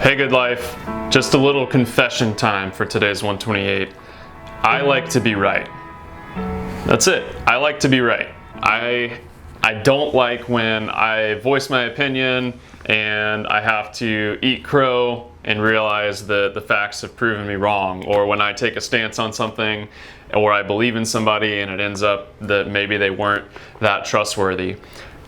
Hey, Good Life. Just a little confession time for today's 128. I like to be right. That's it. I like to be right. I don't like when I voice my opinion and I have to eat crow and realize that the facts have proven me wrong, or when I take a stance on something or I believe in somebody and it ends up that maybe they weren't that trustworthy.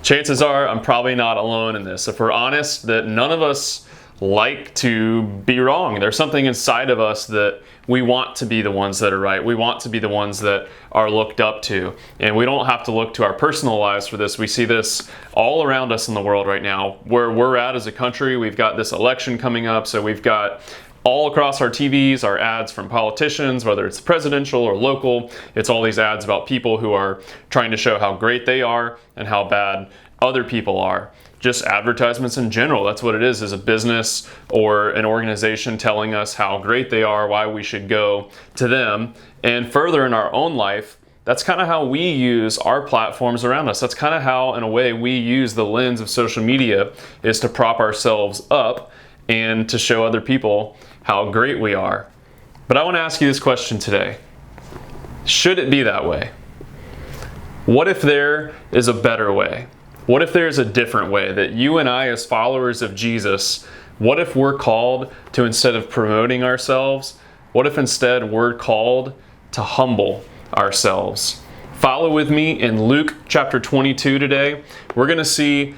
Chances are I'm probably not alone in this. If we're honest, that none of us like to be wrong. There's something inside of us that we want to be the ones that are right. We want to be the ones that are looked up to. And we don't have to look to our personal lives for this. We see this all around us in the world right now. Where we're at as a country, we've got this election coming up, so we've got all across our TVs, our ads from politicians, whether it's presidential or local. It's all these ads about people who are trying to show how great they are and how bad other people are. Just advertisements in general. That's what it is a business or an organization telling us how great they are, why we should go to them. And further in our own life, that's kind of how we use our platforms around us. That's kind of how, in a way, we use the lens of social media, is to prop ourselves up and to show other people how great we are. But I want to ask you this question today. Should it be that way? What if there is a better way? What if there's a different way that you and I, as followers of Jesus, what if we're called to, instead of promoting ourselves, what if instead we're called to humble ourselves? Follow with me in Luke chapter 22 today. We're going to see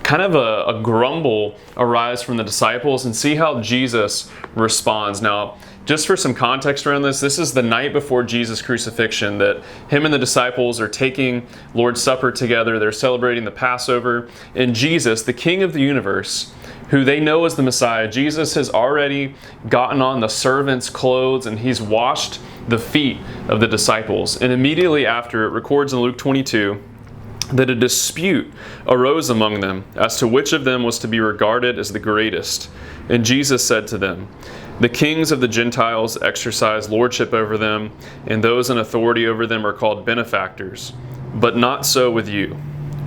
kind of a grumble arise from the disciples and see how Jesus responds. Now, just for some context around this is the night before Jesus' crucifixion that him and the disciples are taking Lord's Supper together. They're celebrating the Passover. And Jesus, the King of the universe, who they know as the Messiah, Jesus has already gotten on the servant's clothes and he's washed the feet of the disciples. And immediately after, it records in Luke 22, that a dispute arose among them as to which of them was to be regarded as the greatest. And Jesus said to them, "The kings of the Gentiles exercise lordship over them, and those in authority over them are called benefactors. But not so with you.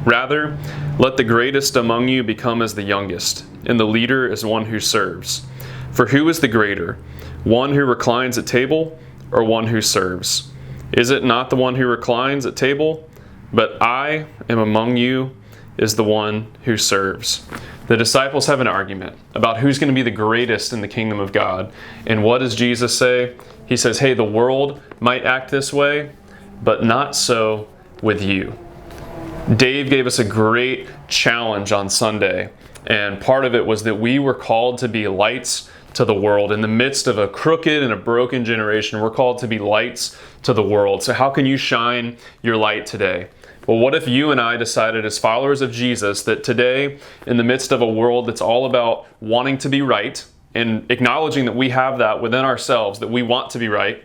Rather, let the greatest among you become as the youngest, and the leader as one who serves. For who is the greater, one who reclines at table, or one who serves? Is it not the one who reclines at table? But I am among you is the one who serves." The disciples have an argument about who's going to be the greatest in the kingdom of God. And what does Jesus say? He says, hey, the world might act this way, but not so with you. Dave gave us a great challenge on Sunday. And part of it was that we were called to be lights to the world. In the midst of a crooked and a broken generation, we're called to be lights to the world. So how can you shine your light today? Well, what if you and I decided as followers of Jesus that today, in the midst of a world that's all about wanting to be right and acknowledging that we have that within ourselves, that we want to be right,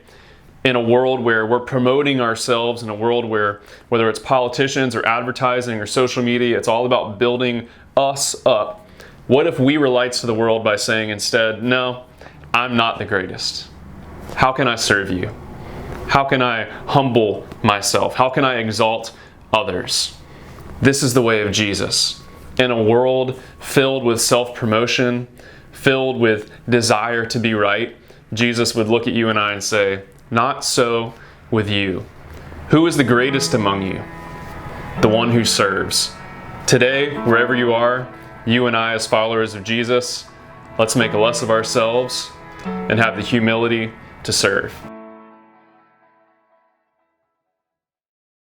in a world where we're promoting ourselves, in a world where, whether it's politicians or advertising or social media, it's all about building us up. What if we were lights to the world by saying instead, no, I'm not the greatest. How can I serve you? How can I humble myself? How can I exalt others? This is the way of Jesus. In a world filled with self-promotion, filled with desire to be right, Jesus would look at you and I and say, not so with you. Who is the greatest among you? The one who serves. Today, wherever you are, you and I as followers of Jesus, let's make less of ourselves and have the humility to serve.